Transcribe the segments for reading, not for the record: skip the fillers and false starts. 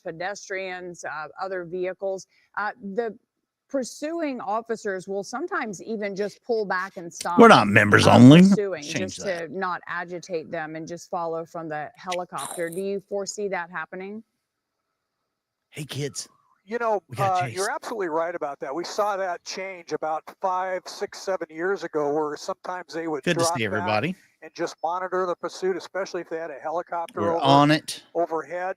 pedestrians, other vehicles. The pursuing officers will sometimes even just pull back and stop. We're not members only. Pursuing, just to not agitate them and just follow from the helicopter. Do you foresee that happening? Hey, kids. You know, you're absolutely right about that. We saw that change about 5, 6, 7 years ago, where sometimes they would Good to drop see everybody and just monitor the pursuit, especially if they had a helicopter overhead.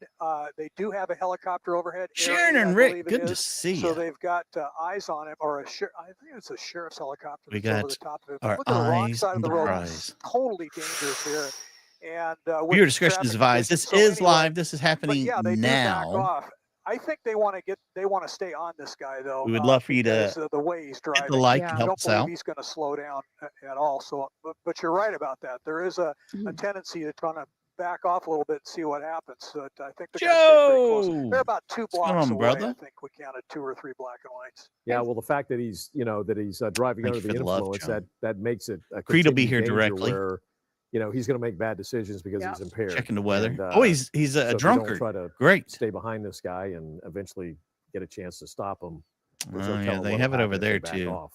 They do have a helicopter overhead. Sharon and Rick, good to see you. So they've got eyes on it, or I think it's a sheriff's helicopter. We got over the top of it. our Look at the wrong eyes side on of the the road. prize. It's totally dangerous here. And viewer discretion is advised. This is live. This is happening now. Do back off. I think they want to stay on this guy, though. We would love for you to the way he's driving. hit the like and help us out. He's going to slow down at all. So, but you're right about that. There is a tendency to try to back off a little bit and see what happens. But I think they're going to stay pretty close. They're about 2 blocks away. Brother? I think we counted 2 or 3 black and whites. Yeah, well, the fact that he's driving under the influence, that makes it a Creed will be here directly. Where, he's going to make bad decisions because he's impaired. Checking the weather. And, he's a drunkard. Try to Great. Stay behind this guy and eventually get a chance to stop him. Yeah, they have it over there too.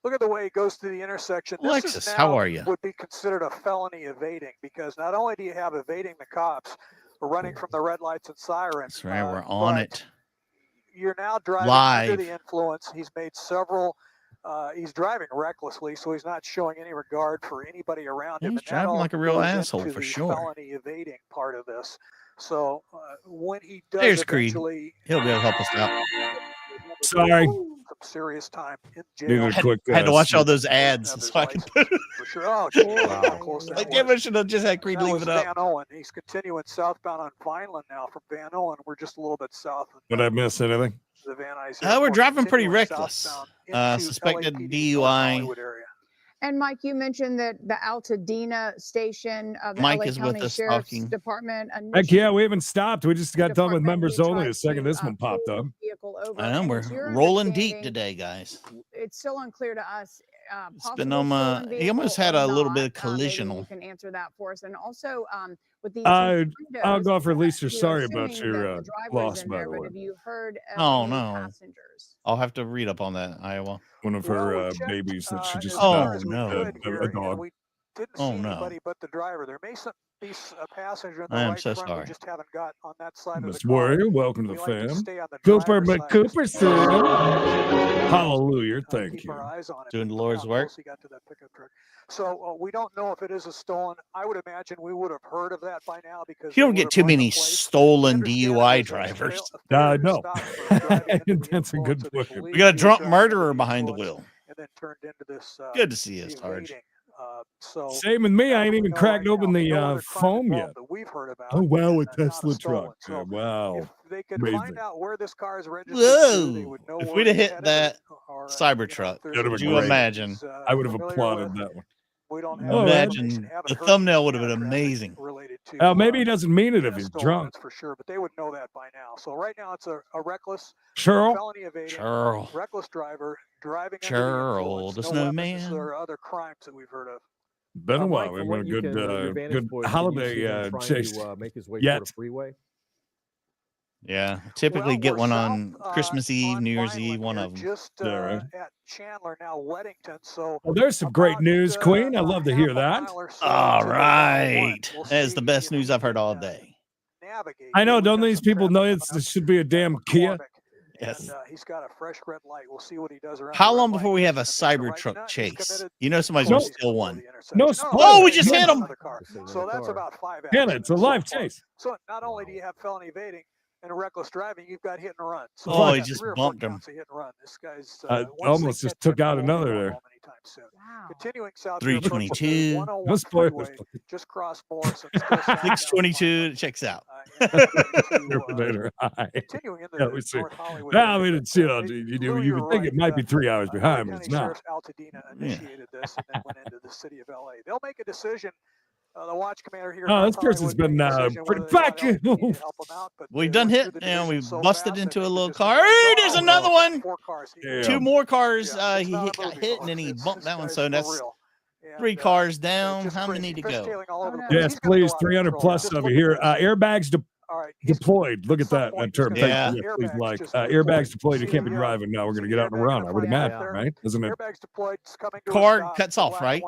Look at the way he goes to the intersection. Alexis, how are you? Would be considered a felony evading, because not only do you have evading the cops, or running from the red lights and sirens. That's right. We're on it. You're now driving live. Under the influence. He's made several. He's driving recklessly, so he's not showing any regard for anybody around him. He's driving like a real asshole for sure. Felony evading part of this. So when he does, there's Creed. He'll be able to help us out. Sorry. Some serious time in jail. Had to watch all those ads so I can put it. For sure. Oh, wow. Like, damn, I should have just had Creed leave it up. Van Owen. He's continuing southbound on Vineland now from Van Owen. We're just a little bit south. Did I miss anything? The Van Nuys. We're driving pretty reckless. Suspected DUI. And Mike, you mentioned that the Altadena station of the Mike LA is County with us Sheriff's talking. Department. Heck yeah, we haven't stopped. We just got done with members only. The second this one popped up. I know we're rolling deep today, guys. It's still unclear to us. Sonoma, he almost had a little bit of collisional. You can answer that for us, and also with the. I'll go for Lisa. Sorry about your loss, by the way. But have you heard? Oh no. Passengers? I'll have to read up on that, Iowa. One of her babies that she just no, a dog. We didn't see anybody but the driver. There may be a passenger in the right so front. sorry. We just haven't got on that side Miss of the car. Warrior, welcome to the We like fam. stay on the Cooper driver's McCooper side. said, hallelujah, thank Keep you. our eyes on it. Doing the Lord's work. He got to that pickup truck. So we don't know if it is a stolen. I would imagine we would have heard of that by now, because you don't get too many stolen DUI drivers. No, that's a good point. We got a drunk murderer behind the wheel. And then turned into this. Good to see you, Sarge. Same with me. I ain't even cracked open the foam yet. That we've heard about. Oh wow, a Tesla truck. So wow. If they could find out where this car is registered, they would know. If we'd have hit that Cybertruck, could you imagine? I would have applauded that one. We don't imagine the thumbnail would have been amazing. Maybe he doesn't mean it if he's drunk. For sure, but they would know that by now. So right now it's a reckless felony evading, reckless driver driving the snowman. There are other crimes that we've heard of. Been a while. We went a good holiday chase. Make his way to the freeway. Yeah, typically get one on Christmas Eve, New Year's Eve, one of them. Just at Chandler now, Weddington. So there's some great news, Queen. I love to hear that. All right, that is the best news I've heard all day. I know. Don't these people know this should be a damn Kia? Yes. He's got a fresh red light. We'll see what he does around. How long before we have a Cybertruck chase? You know somebody's going to steal one. No. Oh, we just hit him. So that's about 5 Yeah, it's a live chase. So not only do you have felony evading and reckless driving, you've got hit and run. So he just bumped him. Hit and run. This guy's almost just took out another there. Wow. Continuing south. 322. No spoilers. Just cross Morrison. 622 checks out. Continuing in the North Hollywood. I mean, it's you would think it might be 3 hours behind, but it's not. Altadena initiated this and then went into the city of LA. They'll make a decision. The watch commander here. Oh, this person's been pretty back. We've done hit and we busted into a little car. Hey, there's another one. Yeah. 2 more cars. He got hit and then he bumped that one. So that's 3 cars down. How many to go? Yes, please. 300 plus over here. Airbags all right. Deployed. Look at that term. Yeah. Thank you. Please like airbags deployed. You can't be driving now. We're going to get out and around. I would imagine, right? Isn't it? Airbags deployed. Coming to Car a stop. cuts off, right?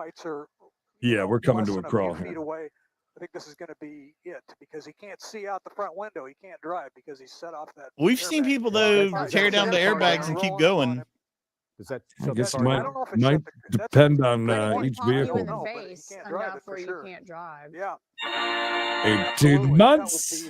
Yeah, we're coming to a less than crawl few feet here. away. I think this is going to be it because he can't see out the front window. He can't drive because he's set off that. We've seen people though tear down the airbags and keep going. Does that? I guess it I don't know if it's might depend on each Pop you vehicle. in the face enough where you can't drive. Yeah. 18 months.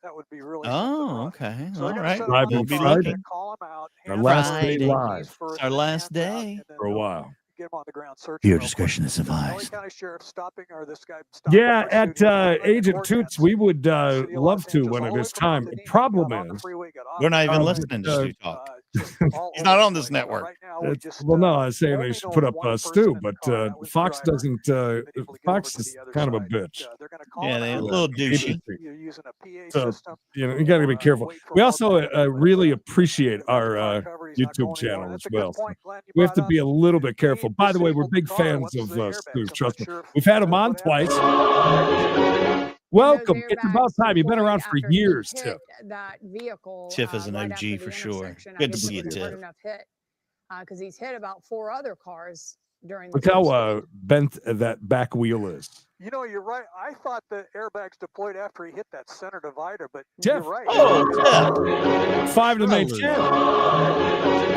That would be really. Oh, okay. So all right. Driving We'll be Friday. looking. Call him out. Our last day Friday. live It's our last day for a while. Get him on the ground searching. Your real quick. discretion is advised. County Sheriff stopping or this guy stopping Yeah, or at shooting. Agent Toots, we would City of love Los to Angeles, when all it the way is from time. Pasadena, The problem got on the is, freeway, got off We're not the even freeway, listening to Stu talk. just all He's over not the on this place. network. Right now, we just, well, no, I was saying only they should know put up one person Stu, in the but car, that was the Fox driver. doesn't. Been able to get Fox over to is the other kind of a side. bitch. They're gonna call Yeah, him they a out. little douchey. You're using a PA So, system. you got to be careful. Wait for We all also that, really but, appreciate the our car cover, he's not YouTube going channel anywhere. as That's a well. good point, Glenn, you We have brought to be up. a little bit careful. He By the way, we're disabled big the car fans once of the airbags. Stu. I'm Trust me. not sure if We've had him that's on what twice. happened. Welcome. Those It's about airbags time. You've been deployed around for after he years, hit Tiff. that vehicle, Tiff is an right OG after the for sure. intersection. I Good to think see it you, was a hard Tiff. enough hit because he's hit about 4 other cars during the Look how pursuit. bent that back wheel is. You know, you're right. I thought the airbags deployed after he hit that center divider, but Jeff. you're right. Oh, 5 to make 10.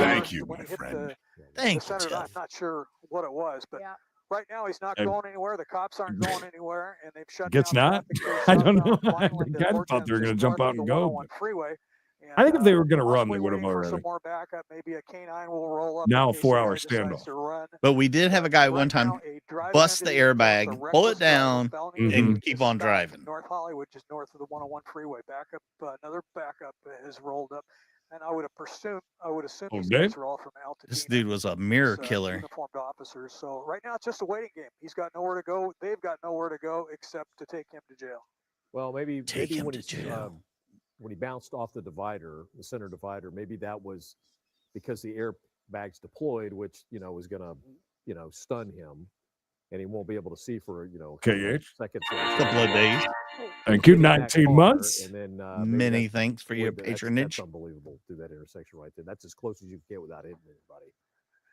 Thank you, my friend. Thank you, I'm Tiff. not sure what it was, but Yeah. right now he's not And- going anywhere. The cops aren't going anywhere, and they've shut Guess down not. traffic. I don't know. Southbound I Vineland kind to of thought they were Orton, going to just jump north out of the and go. 101 freeway. And, I think if they were going to run, possibly they would have waiting for already. some more backup. Maybe a K9 will roll up. Now in a case 4-hour the guy decides standoff. to run. But we did have a guy Right one time now, a driving bust the under influence, airbag, a pull reckless it down, driver, felony Mhm. and is keep on stopped driving. North Hollywood, just north of the 101 freeway. Backup, another backup has rolled up, and I would assume these Okay. guys are all from Altadena. This dude was a mirror It's, killer. Uniformed officers. So right now it's just a waiting game. He's got nowhere to go. They've got nowhere to go except to take him to jail. Well, maybe Take him when to he's, jail. when he bounced off the divider, the center divider, maybe that was because the airbags deployed, which was going to stun him, and he won't be able to see for KH. seconds. Couple of days. Thank you. Get in that 19 car, months. And then Many thanks for your that's patronage. unbelievable through that intersection right there. That's as close as you can get without hitting anybody.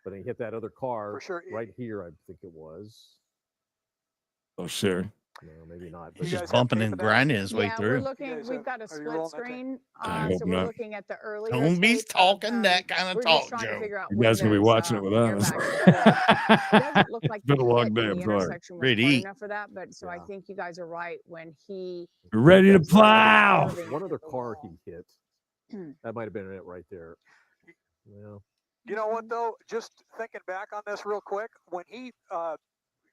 But then he hit that other car For sure. right here, I think it was. Oh, sure. No, maybe not. You He's guys just have bumping tape and of that? grinding his way Yeah, we're through. looking. guys We've got a are you split rolling that tape? screen, I hope so we're not. looking at the earlier. Don't be tape of, talking that kind of we're just talk, trying to Joe. figure out You when guys going to be those, watching it with us. airbags deployed. It doesn't look like It's been the a long hit day. in I'm the sorry. intersection was Ready to hard eat. enough for that, but so I Yeah. think you guys are right when he. Ready to was plow. curving One into other the car wall. he hit. That might have been it right there. Well, You know what though? Just thinking back on this real quick, when he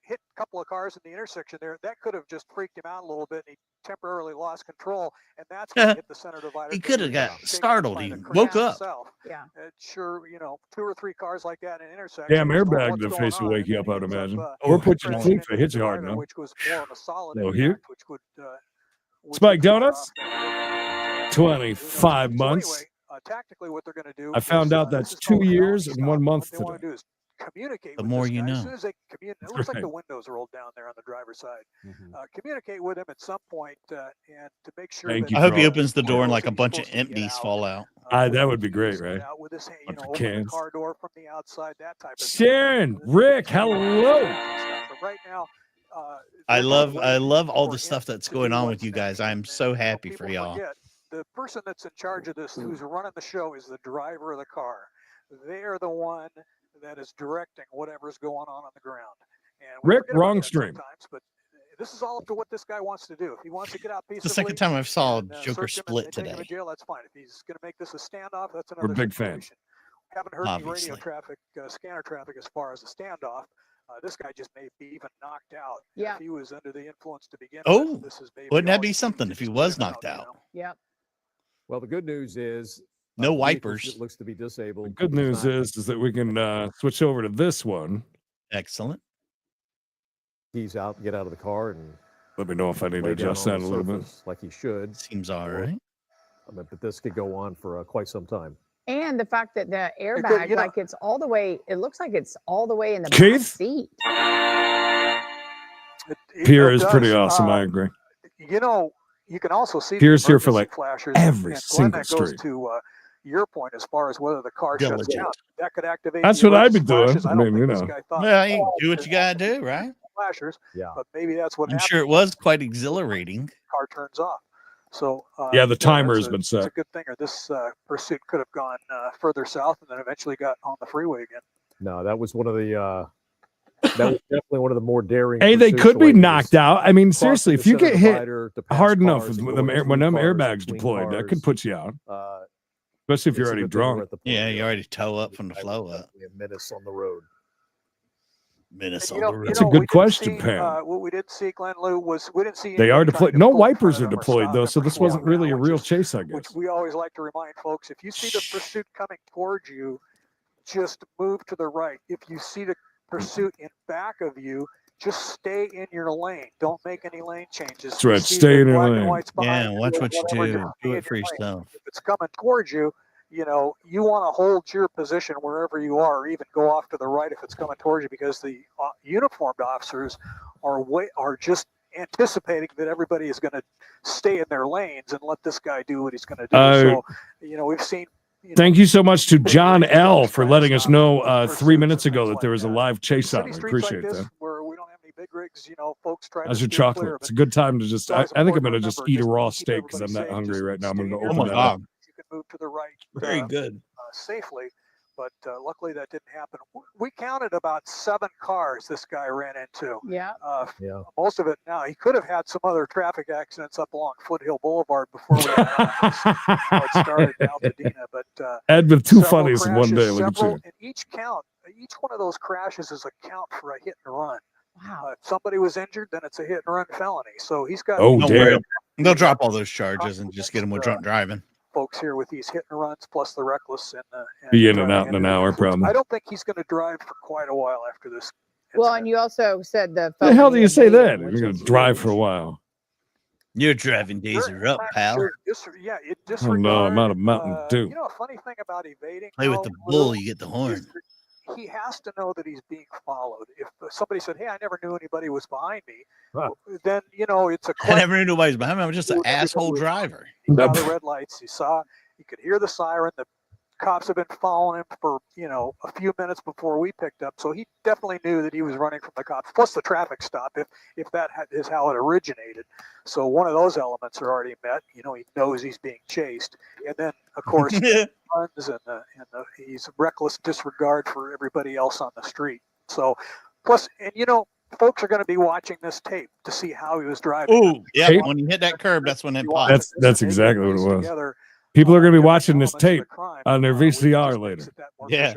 hit a couple of cars in the intersection there, that could have just freaked him out a little bit, and he temporarily lost control, and that's when he hit the center divider. He 'cause could have was got shaken startled. by He the woke crash up. himself. Yeah. It's sure, 2 or 3 cars like that in an intersection. Damn just going, airbag "What's to going face will on?" wake And you then up, he I'd ends imagine. up, Or Oh, put you to crashing sleep into if it the hits you hard divider, enough. which was more of a solid Oh, here? impact, which would Spike get the car Donuts? off that. 25 So months. anyway, tactically, what they're going to do. I found is, out this that's is 2 called a years felony and 1 stop. month What they want today. to do is communicate The with more this you guy. As know. soon as they communicate, it looks like the Right. windows rolled down there on the driver's side. mhm. Communicate with him at some point, and to make sure. Thank that, you I hope for he all- opens the door and knows like that a he's bunch of supposed to get empties out. fall out. That would be whether he's great, get right? out with his, Bunch of open the cans. car door from the outside, that type of thing. Sharon, Rick, hello. But right now, I they're love waiting all for the him stuff that's to going do on what's with you guys. next. I'm And, so happy people for y'all. forget, the person that's in charge of this, who's running the show, is the driver of the car. They are the one that is directing whatever's going on the ground. And we Rick, forget about wrong that stream. sometimes, but this is all up to what this guy wants to do. If he wants to get out It's peaceably, the second time I've saw and, Joker search him split and take him today. to jail, that's fine. If he's going to make this a standoff, that's another We're big fans. situation. Haven't heard any Obviously. radio traffic, scanner traffic as far as a standoff. This guy just may be even knocked out. Yeah. If he was under the influence to begin Oh, with, this is maybe wouldn't that all be he needs something to if he just was get him knocked you out? know? Yep. Well, the good news is No the vehicle wipers. looks to be disabled. The good He's news not- is that we can switch over to this one. Excellent. he's out, get out of the car and Let me know if I need to lay down adjust on that the a little bit. surface like he should. Seems all right. But this could go on for quite some time. And the fact that the could, airbag, you know- like it's all the way, it looks like it's all the way in the back Keith? seat. It Pierre is pretty does. awesome. I agree. You know, you can also see Here's the here for like flashers. every and Glenn, single that goes street. to your point as far as whether the car shuts down. That could activate. That's the what I'd be emergency doing. flashes. I I don't mean, you think this know. guy thought. Well, you do what you gotta do, right? Flashers. Yeah. But maybe that's what I'm happened. sure it was quite exhilarating. Car turns off. So Yeah, the timer has been set. It's a good thing, or this pursuit could have gone further south and then eventually got on the freeway again. No, that was one of the. That was definitely one of the more daring. Hey, they could be knocked out. I mean, seriously, if you get hit hard enough when them airbags deployed, that could put you out. Especially if you're already drunk. Yeah, you already toe up from the flow up. A menace on the road. Menace on the road. That's a good question, Pam. What we did see, Glenn Lou, was we didn't see. They are deployed. No wipers are deployed though, so this wasn't really a real chase, I guess. Which we always like to remind folks: if you see the pursuit coming towards you, just move to the right. If you see the pursuit in back of you, just stay in your lane. Don't make any lane changes. That's right. Stay in your lane. Yeah, watch what you do. Do it for yourself. If it's coming towards you, you know, you want to hold your position wherever you are, or even go off to the right if it's coming towards you, because the uniformed officers are just anticipating that everybody is going to stay in their lanes and let this guy do what he's going to do. So, you know, we've seen. Thank you so much to John L. for letting us know 3 minutes ago that there was a live chase out. I appreciate that. Where we don't have any big rigs, you know, folks try. How's your chocolate? It's a good time to just. I think I'm going to just eat a raw steak because I'm that hungry right now. I'm going to open that up. You can move to the right. Very good. Safely. But luckily that didn't happen. We counted about 7 cars this guy ran into. Yeah. Most of it. Now he could have had some other traffic accidents up along Foothill Boulevard before we it started in Altadena. But Ed with 2 funnies in one day. Look at you. And each one of those crashes is a count for a hit and run. Wow. If somebody was injured, then it's a hit and run felony. So he's got. Oh, damn. They'll drop all those charges and just get them with drunk driving. Folks here with these hit and runs plus the reckless and be in and out in an hour, probably. I don't think he's going to drive for quite a while after this. Well, and you also said the hell do you say that? You're going to drive for a while. Your driving days are up, pal. Oh, no, I'm not a Mountain Dew. You know, a funny thing about evading. Play with the bull, you get the horn. He has to know that he's being followed. If somebody said, "Hey, I never knew anybody was behind me," then you know it's a. I never knew nobody was behind me. I'm just an asshole driver. He saw the red lights. He could hear the siren. The cops have been following him for a few minutes before we picked up. So he definitely knew that he was running from the cops. Plus the traffic stop, if that is how it originated. So one of those elements are already met. You know, he knows he's being chased, and then of course. Runs and he's reckless disregard for everybody else on the street. So, plus, and folks are going to be watching this tape to see how he was driving. Oh, yeah. When you hit that curb, that's when it pops. That's exactly what it was. People are going to be watching this tape on their VCR later. Yeah.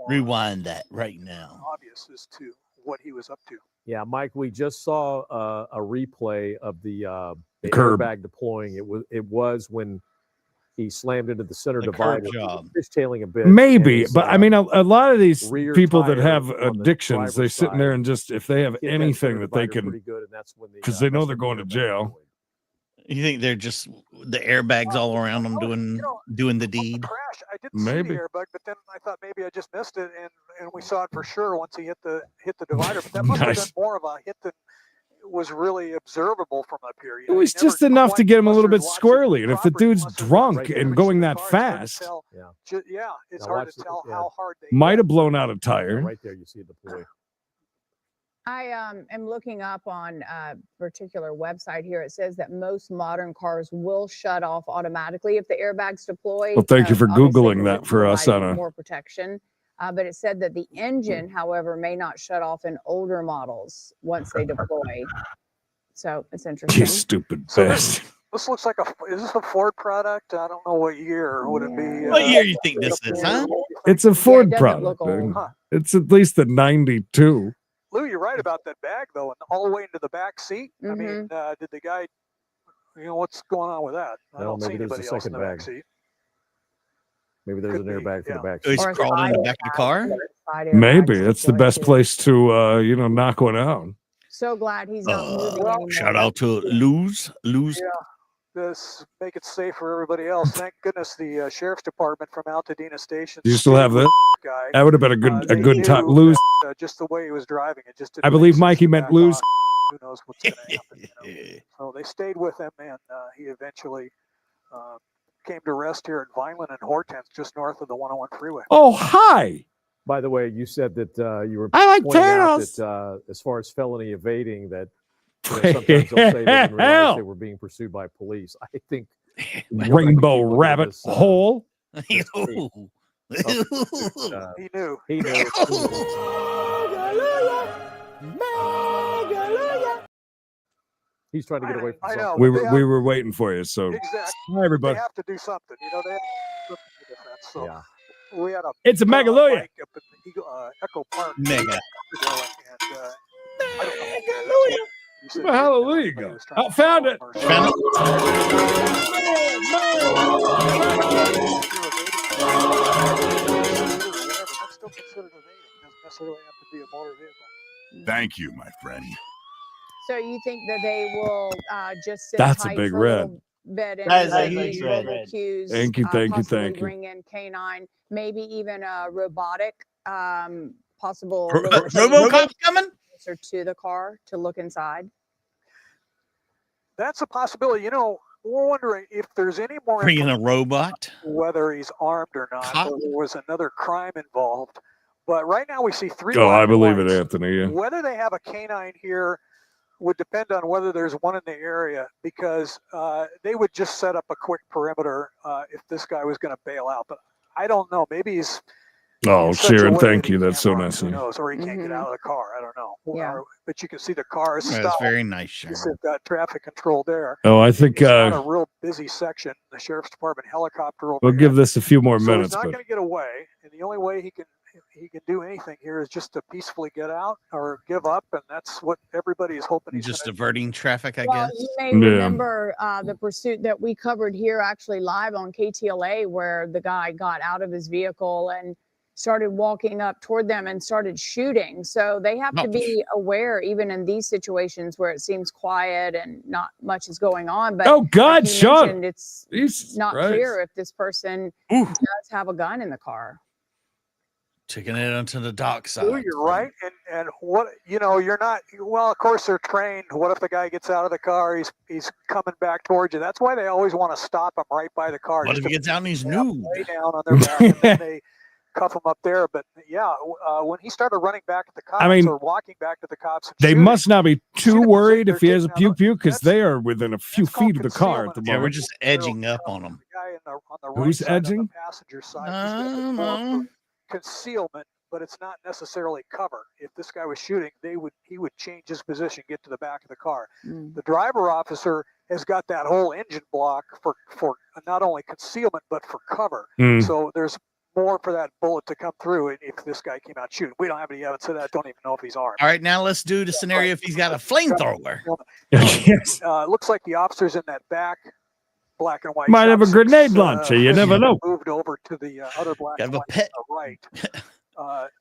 Rewind that right now. Obvious as to what he was up to. Yeah, Mike, we just saw a replay of the curb airbag deploying. It was when he slammed into the center divider, fishtailing a bit. Maybe, but I mean, a lot of these people that have addictions, they're sitting there and just if they have anything that they can, because they know they're going to jail. You think they're just the airbags all around them doing the deed? Crash. I didn't see the airbag, but then I thought maybe I just missed it, and we saw it for sure once he hit the divider. But that must have been more of a hit than was really observable from up here. It was just enough to get him a little bit squirrely. And if the dude's drunk and going that fast, it's hard to tell how hard they might have blown out a tire. Right there, you see the deploy. I am looking up on a particular website here. It says that most modern cars will shut off automatically if the airbags deploy. Well, thank you for Googling that for us on more protection. But it said that the engine, however, may not shut off in older models once they deploy. So it's interesting. You stupid bastard. This looks like is this a Ford product? I don't know what year would it be. What year you think this is, huh? It's a Ford product. It's at least a 92. Lou, you're right about that bag, though, and all the way into the back seat. I mean, did the guy, what's going on with that? I don't see anybody else in the back seat. Maybe there's an airbag for the back. He's crawling in the back of the car? Maybe. That's the best place to, knock one out. So glad he's not moving anymore. Shout out to Lose. Yeah. This make it safe for everybody else. Thank goodness the sheriff's department from Altadena Station. You still have that? That would have been a good time. Lose. Just the way he was driving, it just. I believe Mikey meant Lose. who knows what's going to happen. So they stayed with him, and he eventually came to rest here at Vineland and Hortense, just north of the 101 freeway. Oh, hi. By the way, you said that you were I like pointing out Thanos. that as far as felony evading, that sometimes they'll say they didn't realize they were being pursued by police. I think Rainbow rabbit hole. He knew. He knew. He's trying to get away from I know. something. We were waiting for you. So Exactly. hi, everybody. They have to do something. They have to do something in defense. So Yeah. we had a It's a Megaloya. mic up at the Echo Park. Mega. And, Where the hallelujah go? I found it. Found it. That's still considered evading. Doesn't necessarily have to be a motor vehicle. Thank you, my friend. So you think that they will just sit That's a tight big for red. a little bit and That is a maybe huge verbal red. cues, Thank you, thank you, possibly thank you. bring in canine, maybe even a robotic possible RoboCop coming? closer to the car to look inside. That's a possibility. You know, we're wondering if there's any more Bringing a robot. whether he's armed or not, Cop. or there was another crime involved. But right now we see 3 Oh, I black believe it, lights. Anthony. Yeah. Whether they have a canine here would depend on whether there's one in the area, because they would just set up a quick perimeter if this guy was going to bail out. But I don't know. Maybe he's Oh, in such a Sharon, way thank that he you. That's can't so run. nice Who of you. knows? Or he can't get Mhm. out of the car. I don't know. Yeah. But you can see the car is That's stopped. very nice, Sharon. They've got traffic control there. Oh, I think It's not a real busy section. The sheriff's department helicopter over we'll here. give this a few more So minutes. he's not But going to get away, and the only way he can do anything here is just to peacefully get out or give up, and that's what everybody is hoping he's Just gonna diverting traffic, I Well, guess. you may Yeah. remember the pursuit that we covered here actually live on KTLA, where the guy got out of his vehicle and started walking up toward them and started shooting. So they have to be aware, even in these situations where it seems quiet and not much is going on. But oh God, like you Sean, mentioned, it's Jesus not Christ. clear if this person Ooh. does have a gun in the car. Taking it onto the dock side. Ooh, you're right, and what you're not. Well, of course they're trained. What if the guy gets out of the car? He's coming back towards you. That's why they always want to stop him right by the car. What just if he to gets out and he's put them nude? Lay down on their back, and then they cuff him up there. But yeah, when he started running back at the cops, mean, or walking back to the cops, and They shooting, must not be see too the worried position if he they're has a taking out. pew because That's- they are within a few that's called feet of the car at the concealment. Yeah, we're moment. just edging up on him. The guy on the Who's right side, on edging? the passenger side, he's got the door No. for concealment, but it's not necessarily cover. If this guy was shooting, he would change his position, get to the back of the car. Mm. The driver officer has got that whole engine block for not only concealment but for cover. Mm. So there's more for that bullet to come through if this guy came out shooting. We don't have any evidence of that. Don't even know if he's armed. All right, now let's do the scenario if he's got a flamethrower. Yes. Looks like the officers in that back black and white Might have a shop grenade six, launcher. You never know. Moved over to the other black Got and a white pet. on the right.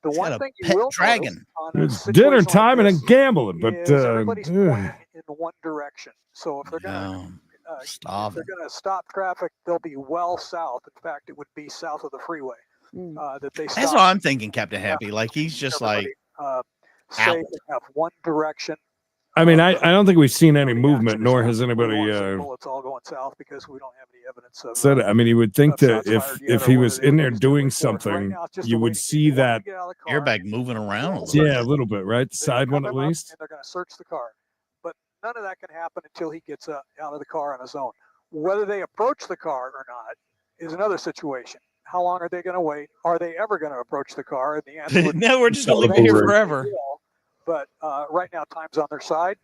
The He's one got a thing you pet will dragon. notice on a It's situation dinner like time and this I'm gambling, but is everybody's pointing ugh. in one direction. So if they're gonna No, if stop. they're gonna stop traffic, they'll be well south. In fact, it would be south of the freeway Mm. that they stop. That's what I'm thinking, Captain Happy. Like he's just like Everybody, safe out. and have one direction. I mean, I don't think we've seen any The movement, action is nor not- has we anybody want some bullets all going south because we don't have any evidence of. said it. I mean, you would think of that shots fired yet if or he whether was they in were there used doing deadly force. Right something, now, it's just you a would waiting see game. They want that. to get out of the car. airbag moving around a little Yeah, a bit. little bit, right? The They're gonna side one come at him up least. And they're going to search the car. But none of that can happen until he gets out of the car on his own. Whether they approach the car or not is another situation. How long are they going to wait? Are they ever going to approach the car? And the answer would No, we're just gonna leave it here forever. But right now, time's on their side.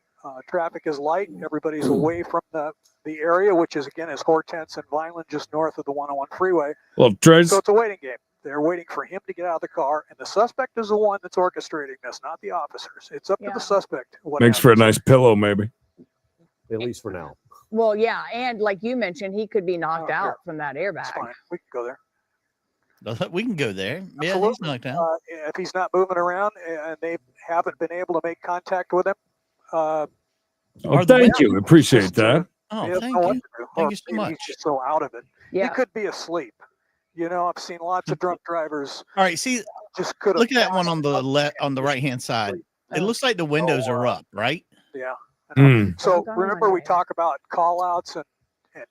Traffic is light. Everybody's away from the area, which is, again, is Hortense and Vineland, just north of the 101 freeway. Well, Trez, So it's a waiting game. They're waiting for him to get out of the car, and the suspect is the one that's orchestrating this, not the officers. It's up to Yeah. the suspect. What makes for a happens. nice pillow, maybe. At least for now. Well, yeah, and like you mentioned, he could be knocked Oh, out here. from that It's airbag. fine. We can go there. We can go there. Yeah, he's Absolutely. knocked out. If he's not moving around and they haven't been able to make contact with him, Oh, Are the thank you. Appreciate that. Oh, they don't thank know what you. to do. Thank Or you so maybe much. He's just so out of it. Yeah. He could be asleep. I've seen lots of drunk drivers All right, see, just could have. look at that one on the left, on the right hand side. It Oh. looks like the windows are up, right? Yeah. Mm. So remember we talk about call outs and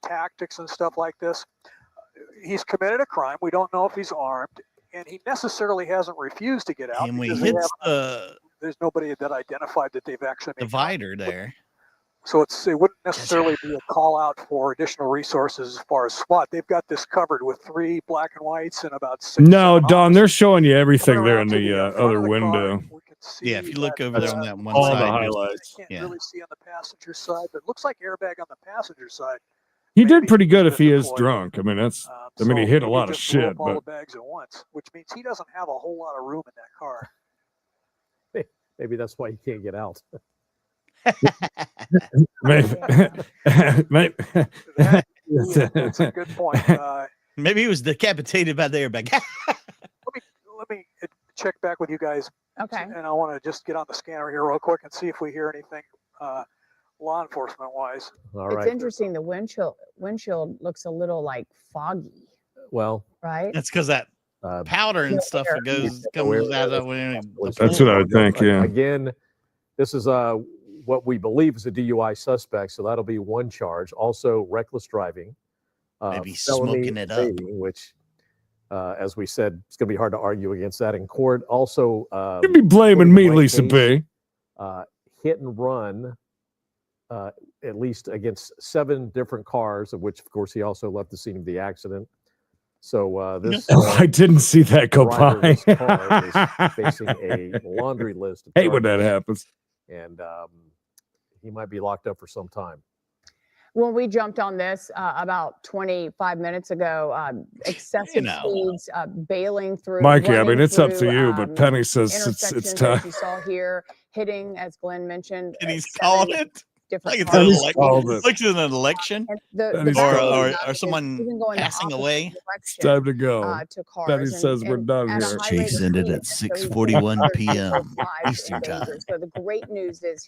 tactics and stuff like this. He's committed a crime. We don't know if he's armed, and he necessarily hasn't refused to get out. And we because hit the there's nobody that identified that they've actually made divider there. So it wouldn't necessarily be a call out for additional resources as far as SWAT. They've got this covered with 3 black and whites and about 6. No, Don, they're showing you everything there in the other window. Yeah, if you look over there on that one all side, the highlights. You can't really see on the passenger side, but it looks like airbag on the passenger side. He did pretty good if he is drunk. I mean, he hit a lot of shit, all but the bags at once, which means he doesn't have a whole lot of room in that car. Maybe that's why he can't get out. maybe. That's a good point. Maybe he was decapitated by the airbag. let me check back with you guys. Okay. And I want to just get on the scanner here real quick and see if we hear anything law enforcement wise. All it's right. interesting. The windshield looks a little like foggy. Well, right? That's because that powder and stuff that comes out of it. That's what I would think. Yeah. Again, this is what we believe is a DUI suspect, so that'll be 1 charge. Also, reckless driving. Maybe smoking it up. Which, as we said, it's going to be hard to argue against that in court. Also, you'd be blaming me, Lisa B. Hit and run, at least against 7 different cars, of which, of course, he also left the scene of the accident. So this. I didn't see that go by. Is facing a laundry list. Hate when that happens. And he might be locked up for some time. When we jumped on this about 25 minutes ago, excessive speeds, bailing through. Mikey, I mean, it's up to you, but Penny says it's time. You saw here hitting, as Glenn mentioned. And he's calling it. Like it's like an election or someone passing away. It's time to go. Penny says we're done here. Chase ended at 6:41 p.m. Eastern time. So the great news is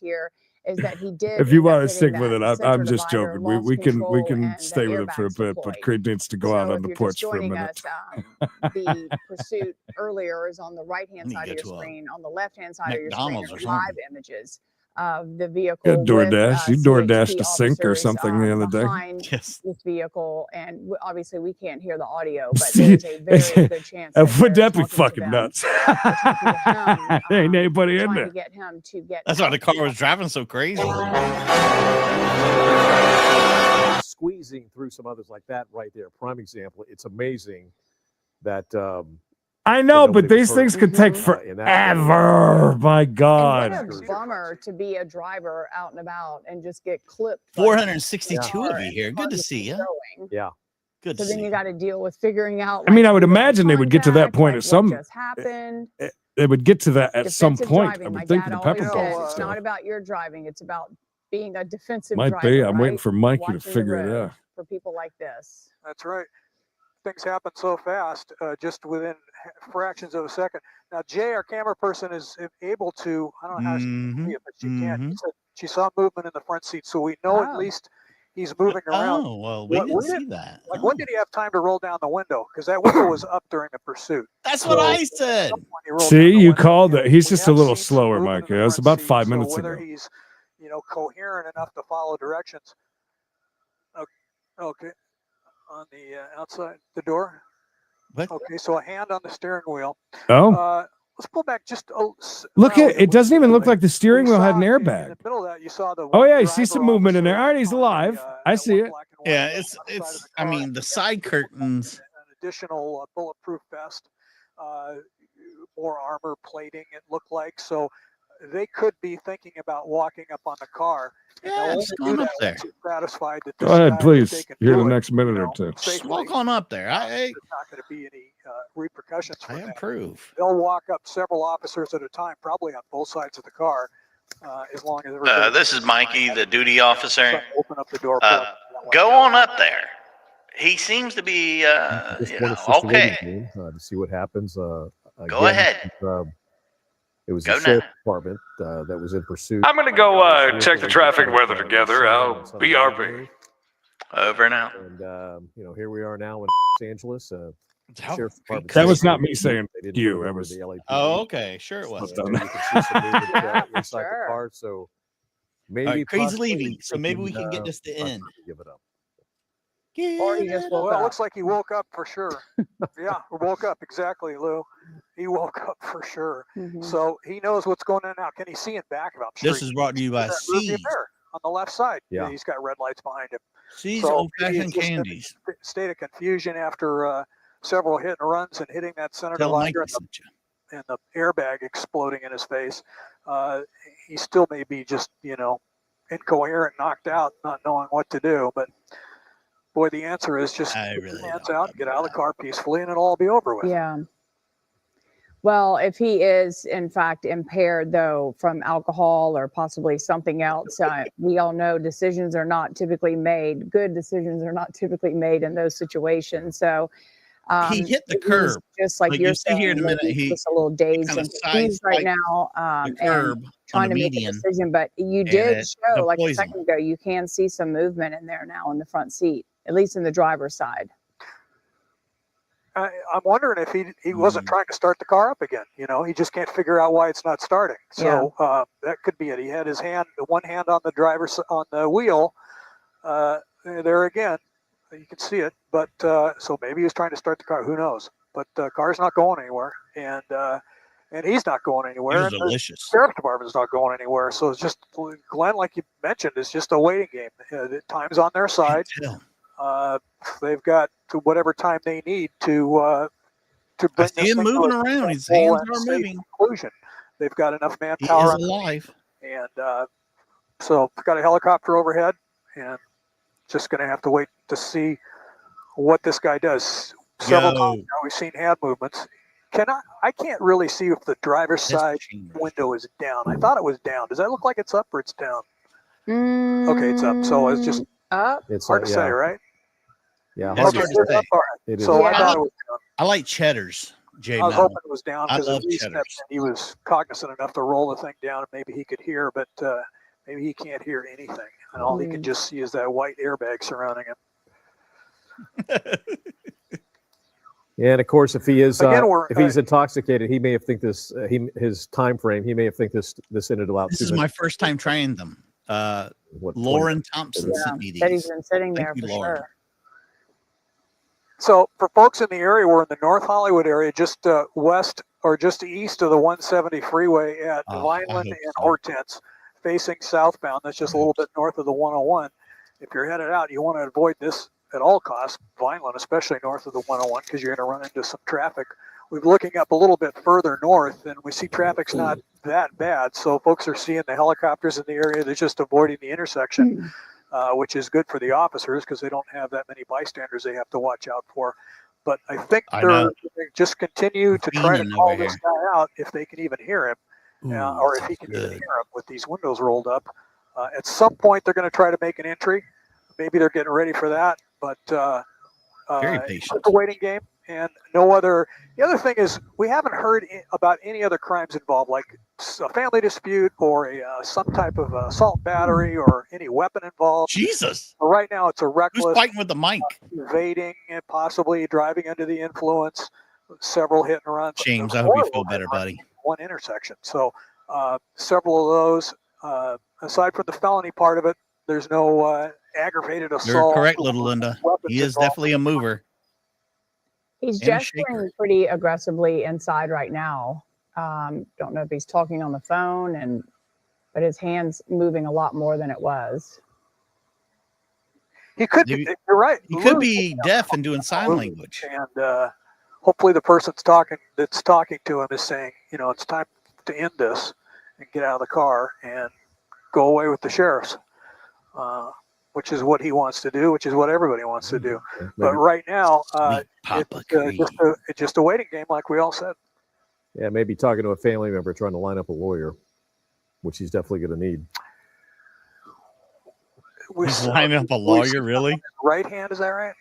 that he did. If you want to stick with it, I'm just joking. We can stay with it for a bit, but Creed needs to go out on the porch for a minute. The pursuit earlier is on the right-hand side of your screen. On the left-hand side of your screen are live images of the vehicle. Yeah, DoorDash. You DoorDashed a sink or something the other day. Yes. This vehicle, and obviously we can't hear the audio, but there's a very good chance. Would that be fucking nuts? There ain't anybody in there. Get him to get. That's why the car was driving so crazy. Squeezing through some others like that right there. Prime example. It's amazing that. I know, but these things can take forever. My God. And what a bummer to be a driver out and about and just get clipped. 462 of you here. Good to see you. Yeah. Good to see you. So then you got to deal with figuring out. I mean, I would imagine they would get to that point at some. What just happened. They would get to that at some point. I would think the pepper ball. It's not about your driving. It's about being a defensive driver. Might be. I'm waiting for Mikey to figure it out. For people like this. That's right. Things happen so fast, just within fractions of a second. Now, Jay, our camera person, is able to, I don't know how she can see it, but she can. She saw movement in the front seat, so we know at least he's moving around. Oh, well, we didn't see that. Like, when did he have time to roll down the window? Because that window was up during the pursuit. That's what I said. See, you called it. He's just a little slower, Mikey. It was about 5 minutes ago. Whether he's, coherent enough to follow directions. Okay. On the outside the door. What? Okay, so a hand on the steering wheel. Oh. Let's pull back just. Look at it. Doesn't even look like the steering wheel had an airbag. In the middle of that, you saw the. Oh yeah, you see some movement in there. All right, he's alive. I see it. Yeah, it's. I mean, the side curtains. An additional bulletproof vest, more armor plating. It looked like so. They could be thinking about walking up on the car. Yeah, just going up there. Satisfied that go ahead, please. Here the next minute or two. Just walk on up there. There's not going to be any repercussions for that. I approve. They'll walk up several officers at a time, probably on both sides of the car, as long as. This is Mikey, the duty officer. Open up the door. Go on up there. He seems to be okay. To see what happens. Go ahead. It was the sheriff's department that was in pursuit. I'm going to go check the traffic and weather together. I'll BRB. Over and out. And, here we are now in Los Angeles. That was not me saying you. That was. Oh, okay. Sure it was. You can see some movement inside the car. So Maybe All right, Creed's possibly leaving, so maybe we can get this to end. Give it up. Or he just woke Well, it up. looks like he woke up for sure. Yeah, woke up. Exactly, Lou. He woke up for sure. Mhm. So he knows what's going on now. Can he see in back of him? Sure This is brought to you by that rearview C's. mirror on the left side. Yeah. He's got red lights behind him. C's So old-fashioned maybe it's just candies. a state of confusion after several hit and runs and hitting that center Tell Mike divider I sent you. and the airbag exploding in his face. He still may be just, incoherent, knocked out, not knowing what to do. But boy, the answer is just I put really your hands don't out, know get out of the that. car peacefully, and it'll all be over with. Yeah. Well, if he is in fact impaired, though, from alcohol or possibly something else, we all know decisions are not typically made. Good decisions are not typically made in those situations. So He hit the he's curb. just like Like you're you see here in a saying, minute, maybe he just a little dazed kinda and confused right sideswiped now, the and curb on trying the to make a median, decision. But you and did it show, like a deploys him. second ago, you can see some movement in there now in the front seat, at least in the driver's side. I'm wondering if he wasn't trying to start the car up again. He just can't figure out why it's not starting. So that could be it. He had his one hand on the wheel. There again, you can see it. But so maybe he was trying to start the car. Who knows? But the car's not going anywhere, and he's not going It anywhere. was And delicious. the sheriff's department's not going anywhere. So it's just Glenn, like you mentioned, it's just a waiting game. The time's on their side. They've got to whatever time they need to I bring see this him thing to moving a around. His full hands and are safe moving. conclusion. They've got enough He manpower, is alive. and so they've got a helicopter overhead, and just going to have to wait to see what this guy does. Several times now we've seen hand movements. I can't really see if the driver's side window is down. I thought it was down. Does that look like it's up or it's down? Okay, it's up. So it's just up. It's hard to say, right? Yeah, That's hard to say. It is. So I thought it was down. I like cheddars, Jay. I was hoping it was down I because love at least cheddars. he was cognizant enough to roll the thing down and maybe he could hear, but maybe he can't hear anything. And all he can just see is that white airbag surrounding him. And of course, if he is, Again, if he's intoxicated, he may have think this. His time frame. He may have think this ended about. This is my first time trying them. Lauren Thompson sent me these. That he's been sitting there Thank you, for Lauren. sure. So for folks in the area, we're in the North Hollywood area, just west or just east of the 170 freeway at Vineland and Hortense, facing southbound. That's just a little bit north of the 101. If you're headed out, you want to avoid this at all costs, Vineland, especially north of the 101, because you're going to run into some traffic. We're looking up a little bit further north, and we see traffic's not that bad. So folks are seeing the helicopters in the area. They're just avoiding the intersection, which is good for the officers because they don't have that many bystanders they have to watch out for. But I think they just continue to try to call this guy out if they can even hear him, or if he can even hear him with these windows rolled up. At some point, they're going to try to make an entry. Maybe they're getting ready for that, but it's a waiting game. And no other. The other thing is we haven't heard about any other crimes involved, like a family dispute or some type of assault battery or any weapon involved. Jesus! But right now, it's a reckless. Who's fighting with the mic? Evading and possibly driving under the influence. Several hit and runs. James, I hope you feel better, buddy. One intersection. So several of those. Aside from the felony part of it, there's no aggravated assault. You're correct, little Linda. He is definitely a mover. He's gesturing pretty aggressively inside right now. Don't know if he's talking on the phone, but his hand's moving a lot more than it was. He could be. You're right. He could be deaf and doing sign language. And hopefully, the person that's talking to him is saying, it's time to end this and get out of the car and go away with the sheriffs. Which is what he wants to do, which is what everybody wants to do. But right now, it's just a waiting game, like we all said. Yeah, maybe talking to a family member trying to line up a lawyer, which he's definitely going to need. He's lining up a lawyer, really? Right hand, is that right?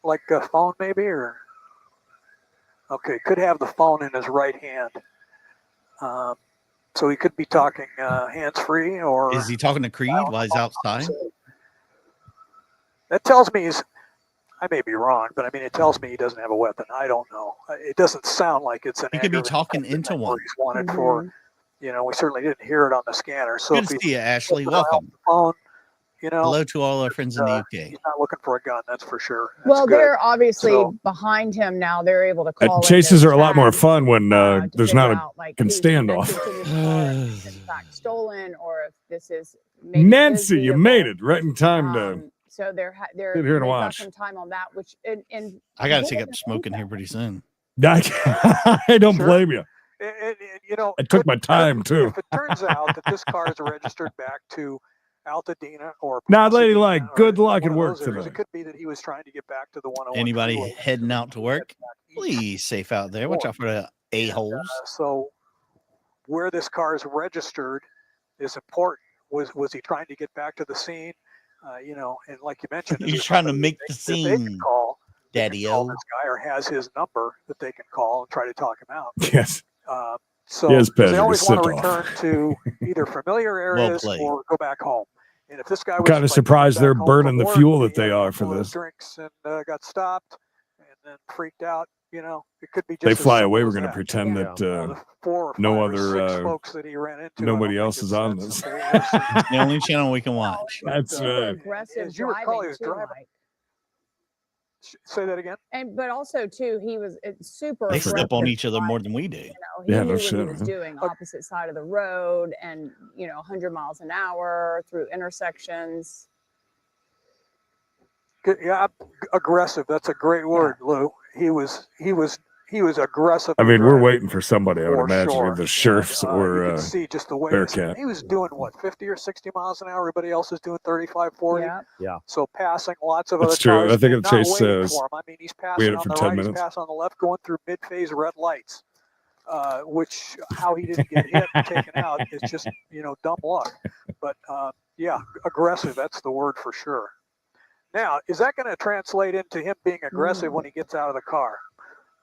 Like a phone, maybe, or okay, could have the phone in his right hand. So he could be talking hands-free, or is he talking to Creed while he's outside? That tells me I may be wrong, but I mean, it tells me he doesn't have a weapon. I don't know. It doesn't sound like it's an. He could be talking into one. He's wanted for we certainly didn't hear it on the scanner. So Good if to he's see you, Ashley. flipping around Welcome. the phone, Hello to all our friends in the UK. he's not looking for a gun, that's for sure. That's Well, good. they're obviously So- behind him now. They're able to call in chases those are a lot more tags, fun when to there's figure not a out, like, can who's standoff. connected to this car, if it's in fact stolen, or if this is maybe his Nancy, you made vehicle. it right in time to. So they're Sit here and they've got watch. some time on that, which and I got to take up smoking here pretty soon. I don't Sure. blame you. And, I took my time too. If it turns out that this car is registered back to Altadena or Now, lady, Pasadena like, or good luck one at of work those areas, today. it could be that he was trying to get back to the 101. Anybody freeway. heading out to work? Please safe out there. Watch out for the a-holes. So where this car is registered is important. Was he trying to get back to the scene? And like you mentioned, He's trying to make the that they can scene, call Daddy-o. this guy, or has his number that they can call and try to talk him out. Yes. So Yes, they Pedro, always want to sit off. return to either familiar areas played. or go back home. And if this guy was Kind of like, surprised back they're home burning from the work, fuel he that they had a are for couple of this. drinks and got stopped and then freaked out. It could be just They as fly simple away. We're as going to that. pretend that The 4 or 5 no or other 6 folks that he ran into, nobody I don't else think is it's on that this. simple. We'll see. The only channel we can watch. That's aggressive As you recall, he driving was too, driving. Mike. Say that again. But also too, he was super. They step aggressive on each other more driving. than we do. He Yeah, knew no what shit, he was man. doing, opposite side of the road, and 100 miles an hour through intersections. Yeah, aggressive. That's a great word, Lou. He was aggressive. I mean, we're waiting for somebody. I would For imagine sure. the sheriffs You or can see just the way Bearcat. he was doing, what, 50 or 60 miles an hour. Everybody else is doing 35, 40. Yeah. So passing lots of That's other true. cars. I think and the not chase waiting says for him. I mean, he's we had passing it on for the 10 right, minutes. he's passing on the left, going through mid-phase red lights. Which how he didn't get hit and taken out is just dumb luck. But yeah, aggressive. That's the word for sure. Now, is that going to translate into him being aggressive when he gets out of the car?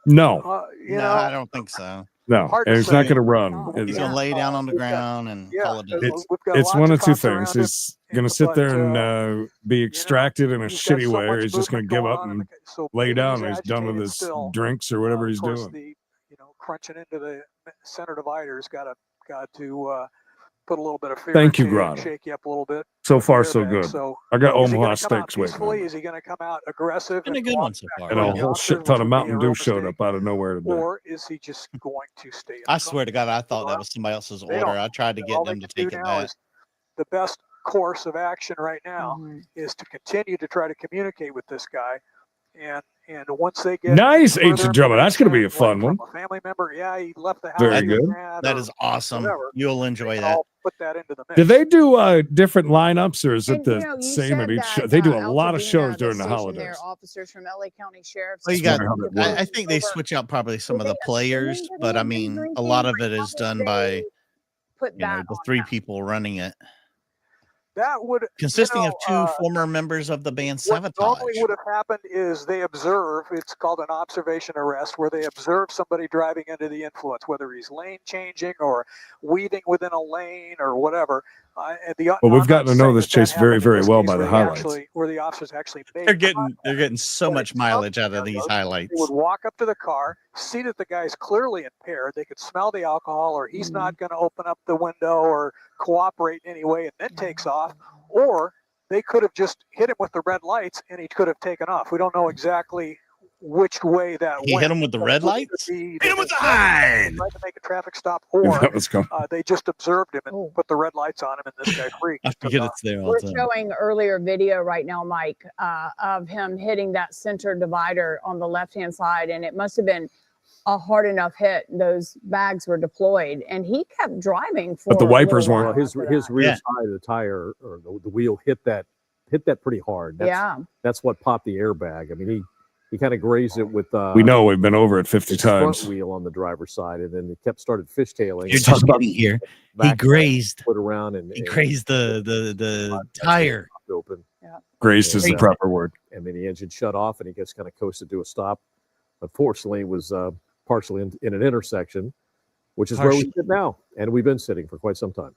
No, No, I don't think so. no, hard and to he's not say. going to run. He's gonna lay down on the ground and call it a day. It's one of two things. He's going to sit there and be extracted in a shitty way, or he's just going to give up and lay down when he's done with his drinks or whatever he's doing. The crunching into the center divider's got to put a little bit of fear. Thank you, into Grotto. Shake you up a little bit. So with far, the so airbag. good. So I got is he Omaha gonna come out steaks waiting. peacefully? Is he going to come out aggressive? Been a and good walk one so back far. And a towards the whole officers, shit ton which of would be Mountain a Dew real showed mistake? up out of nowhere today. Or is he just going to stay in the I car? swear to God, I thought that was somebody else's They order. don't- I tried to get all them they to can take do it now back. is the best course of action right now is to continue to try to communicate with this guy, and once they get Nice, further Ancient Drummer. That's going to be a information, fun like one. from a family member, yeah, he left the house. Very he was good. mad That or is awesome. whatever, You'll they enjoy can that. all put that into the mix. Do they do different lineups, or is it And, the you same at said each that, show? They do a lot of Altadena, shows during the station holidays. there, officers from LA County Sheriff's. Well, you got. how that I works. think they switch out probably some of Were the they players, assuming that but he I had been mean, a drinking? lot of Like, it how is did done they by put that the on 3 that? people running it, That would consisting of 2 former members of the band what Sabotage. normally would have happened is they observe, it's called an observation arrest, where they observe somebody driving under the influence, whether he's lane changing or weaving within a lane or whatever. Well, we've gotten to know this chase very, very well by the highlights. Where the officers actually made They're getting so much mileage out of these highlights. They would walk up to the car, see that the guy's clearly impaired. They could smell the alcohol, or he's not going to open up the window or cooperate in any way, and then takes off. Or they could have just hit him with the red lights, and he could have taken off. We don't know exactly which way that He went. hit him with the red lights? Hit him with the line! Tried to make a traffic stop, That or was coming. they just observed him and put the red lights on him, and this guy freaked. I forget it's there all We're the time. showing earlier video right now, Mike, of him hitting that center divider on the left-hand side, and it must have been a hard enough hit. Those bags were deployed, and he kept driving for. But the a wipers little weren't. while His after that. rear Yeah. side of the tire or the wheel hit that pretty hard. That's what popped the airbag. I mean, he kind of grazed it with. We know we've been over it 50 his front times. wheel on the driver's side, and then it started fishtailing. You're just getting here. He grazed. Put around and He grazed the tire. open. Grazed is the proper word. And then the engine shut off, and he just kind of coasted to a stop. Unfortunately, it was partially in an intersection, which is where we sit now, and we've been sitting for quite some time.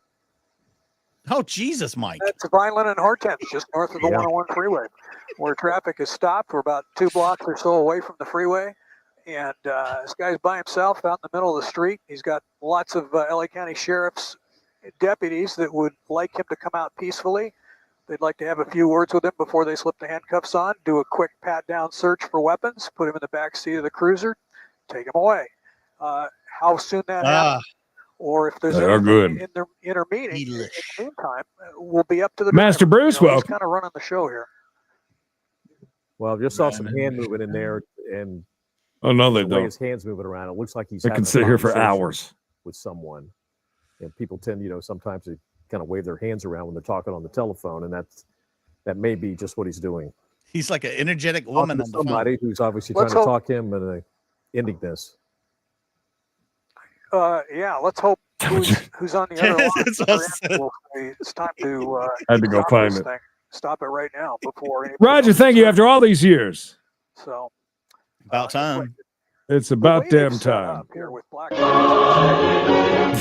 Oh, Jesus, Mike. That's Vineland and Hortense, just north of the 101 freeway, where traffic is stopped. We're about 2 blocks or so away from the freeway. And this guy's by himself out in the middle of the street. He's got lots of LA County Sheriff's deputies that would like him to come out peacefully. They'd like to have a few words with him before they slip the handcuffs on, do a quick pat-down search for weapons, put him in the back seat of the cruiser, take him away. How soon that happens, or if there's anything in the intermeeting, in the meantime, will be up to the Master driver. Bruce. He's kind of running the show here. Well, just saw some hand movement in there, and oh no, they the way don't. his hands moving around, it looks like he's. They can sit here for hours with someone, and people tend, sometimes to kind of wave their hands around when they're talking on the telephone, and that may be just what he's doing. He's like an energetic woman on the somebody phone. Who's obviously trying to talk him into ending this. Yeah, let's hope who's on the other line. It's time to. I had to go find it. Stop it right now before. Roger, thank you. After all these years. So. About time. It's about damn time. Here with Black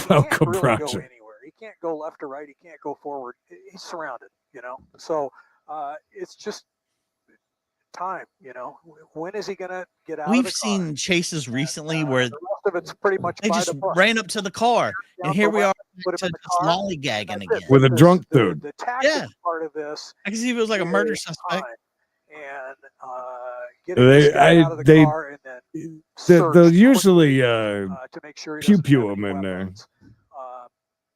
Welcome, really Roger. Go anywhere. He can't go left or right. He can't go forward. He's surrounded. So it's just time. When is he gonna get out? We've seen chases recently where the rest of it's pretty much they just ran up to the car, and here we are to lollygagging again with a drunk dude. The tactics part of this. I can see if it was like a murder suspect. And getting out of the car and then they'll usually to make sure pew him in there.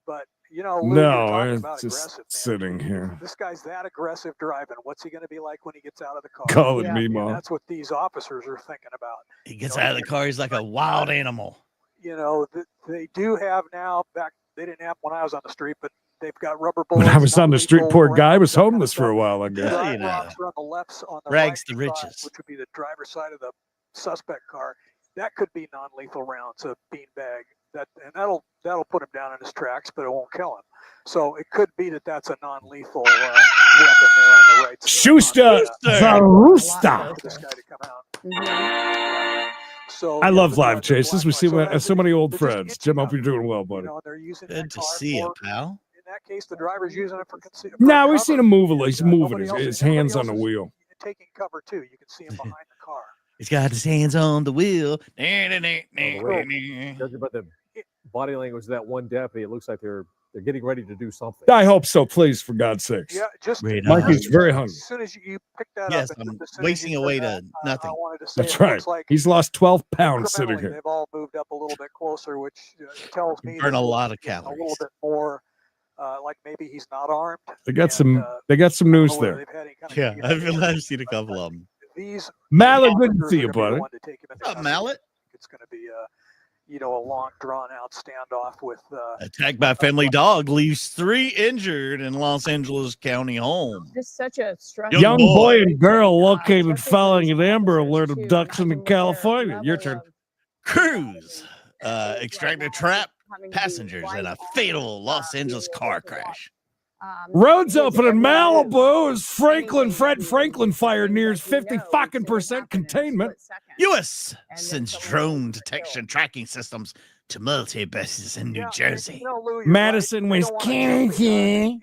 But no, it's just sitting here. This guy's that aggressive driving. What's he going to be like when he gets out of the car? Calling me, Mom. That's what these officers are thinking about. He gets out of the car, he's like a wild animal. They do have now. They didn't have when I was on the street, but they've got rubber bullets. When I was on the street, poor guy was homeless for a while, I guess. Rags the riches, which would be the driver's side of the suspect car. That could be non-lethal rounds of beanbag. That'll put him down in his tracks, but it won't kill him. So it could be that's a non-lethal weapon there on the right. Schuster, the rooster. This guy to come out. So I love live chases. We see so many old friends. Jim, hope you're doing well, buddy. They're using good to see you, pal. In that case, the driver's using it for No, we've seen him move. He's moving his hands on the wheel. Taking cover too. You can see him behind the car. He's got his hands on the wheel. Judging by the body language of that one deputy, it looks like they're getting ready to do something. I hope so, please, for God's sakes. Yeah, just Mikey's very hungry. As soon as you pick that yes, up, I'm wasting away to nothing. That's right. He's lost 12 pounds sitting here. They've all moved up a little bit closer, which tells me burn a lot of calories. A little bit more, like maybe he's not armed. They got some. They got some news there. Yeah, I've seen a couple of them. Mallet, good to see you, buddy. What's up, Mallet? It's going to be a long, drawn-out standoff with. Attacked by family dog leaves 3 injured in Los Angeles County home. Just such a stress. Young boy and girl located following an Amber Alert abduction in California. Your turn. Cruise extracted trap passengers in a fatal Los Angeles car crash. Roads open in Malibu as Fred Franklin fire nears 50% containment. U.S. sends drone detection tracking systems to military bases in New Jersey. Madison, Wisconsin.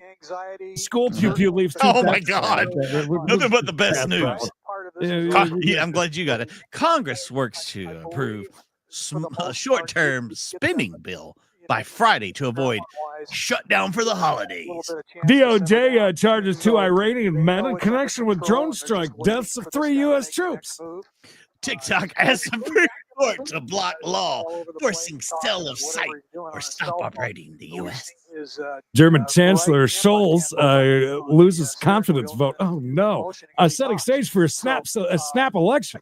School pupil leaves 2 Oh my God! Nothing but the best news. Yeah, I'm glad you got it. Congress works to approve a short-term spending bill by Friday to avoid shutdown for the holidays. DOJ charges 2 Iranian men in connection with drone strike deaths of 3 U.S. troops. TikTok asks Supreme Court to block law forcing sale of site or stop operating in the U.S. German Chancellor Scholz loses confidence vote. Oh no! Setting stage for a snap election.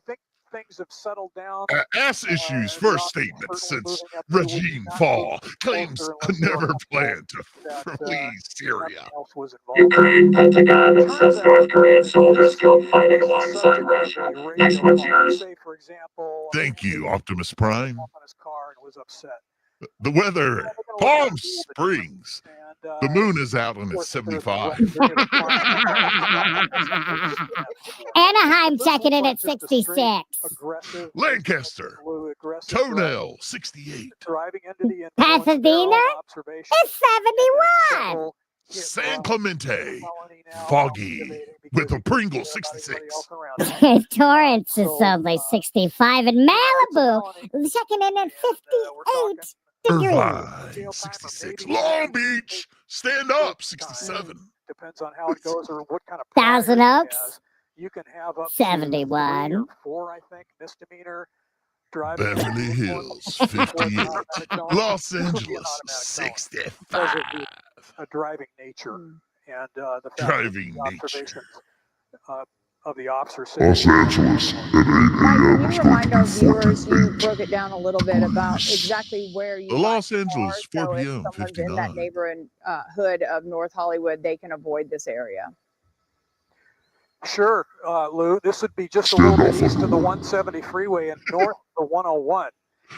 Things have settled down. AS issues first statement since regime fall claims to never plan to flee Syria. Ukraine Pentagon says North Korean soldiers killed fighting alongside Russia. Next one's yours. Thank you, Optimus Prime. The weather, Palm Springs. The moon is out and it's 75. Anaheim checking in at 66. Lancaster, Toenail, 68. Pasadena is 71. San Clemente, foggy with a Pringle 66. Torrance is only 65 in Malibu, checking in at 58 degrees. Irvine, 66. Long Beach, stand up, 67. Depends on how it goes or what kind of Thousand Oaks, you can have up 71. to 3 or 4, I think, misdemeanor driving. Beverly Hills, 58. Los Angeles, 65. A driving nature and the fact Driving that the nature. Of the officers. Los Angeles at 8 a.m. Can you remind our viewers, you broke it down a little bit about exactly where you Los Angeles, 4 so p.m., if someone's in 59. that neighborhood of North Hollywood, they can avoid this area. Sure, Lou. This would be just a little bit east of the 170 freeway and north of the 101.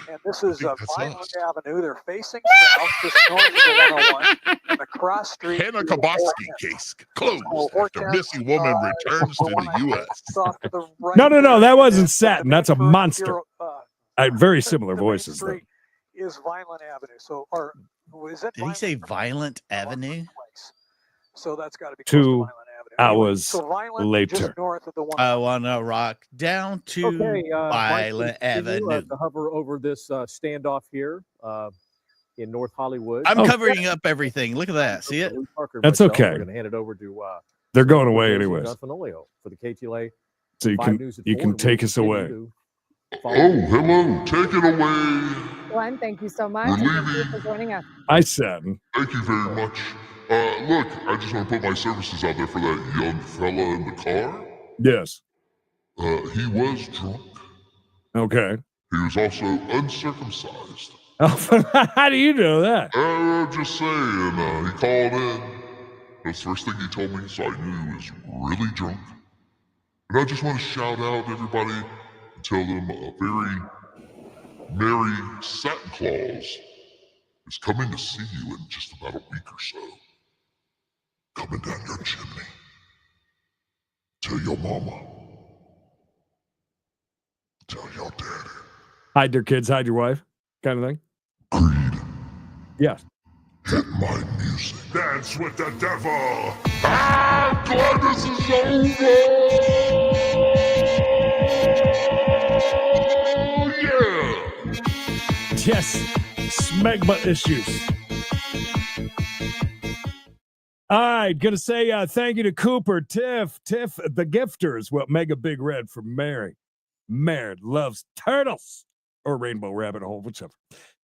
And this is Vineland Avenue. They're facing south, just north of the 101. And the cross street. Hannah Kaboski case closed after missing woman returns to the U.S. No. That wasn't Satin. That's a monster. Very similar voices, though. Is Vineland Avenue. So, or is it? Did he say Violent Avenue? So that's got to be 2 hours later. I want to rock down to Violent Avenue. To hover over this standoff here in North Hollywood. I'm covering up everything. Look at that. See it? That's okay. We're going to hand it over to. They're going away anyways. For the KTLA. So you can take us away. Oh, hello. Take it away. Glenn, thank you so much. We're Thank you leaving. for joining us. I said. Thank you very much. Look, I just want to put my services out there for that young fella in the car. Yes. He was drunk. Okay. He was also uncircumcised. How do you know that? I'm just saying, he called in. That's the first thing he told me, so I knew he was really drunk. And I just want to shout out everybody and tell them a very merry Santa Claus is coming to see you in just about a week or so. Coming down your chimney. Tell your mama. Tell your daddy. Hide your kids, hide your wife, kind of thing. Creed. Yes. Hit my music. Dance with the devil. I'm glad this is over. Yeah. Yes. Smegma issues. All right, gonna say thank you to Cooper, Tiff, the gifters. Well, Mega Big Red for Mary. Mary loves turtles or rainbow rabbit hole, whichever.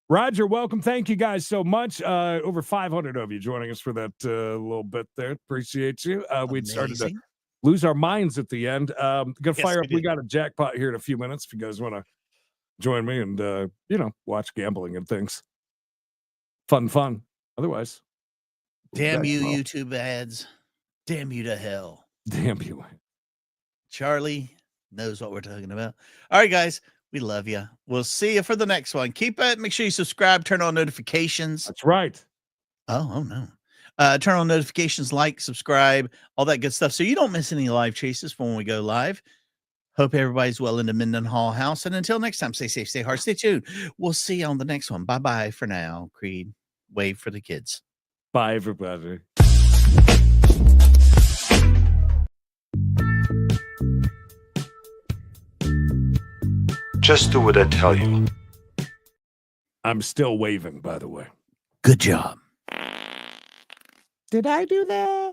Roger, welcome. Thank you guys so much. Over 500 of you joining us for that little bit there. Appreciate you. We'd started to lose our minds at the end. Gonna fire up. We got a jackpot here in a few minutes if you guys want to join me and watch gambling and things. Fun. Otherwise. Damn you, YouTube ads. Damn you to hell. Damn you. Charlie knows what we're talking about. All right, guys. We love you. We'll see you for the next one. Keep it. Make sure you subscribe. Turn on notifications. That's right. Oh no. Turn on notifications, like, subscribe, all that good stuff. So you don't miss any live chases for when we go live. Hope everybody's well in the Mendenhall house. And until next time, stay safe, stay hard, stay tuned. We'll see you on the next one. Bye-bye for now. Creed. Wave for the kids. Bye, everybody. Just do what I tell you. I'm still waving, by the way. Good job. Did I do that?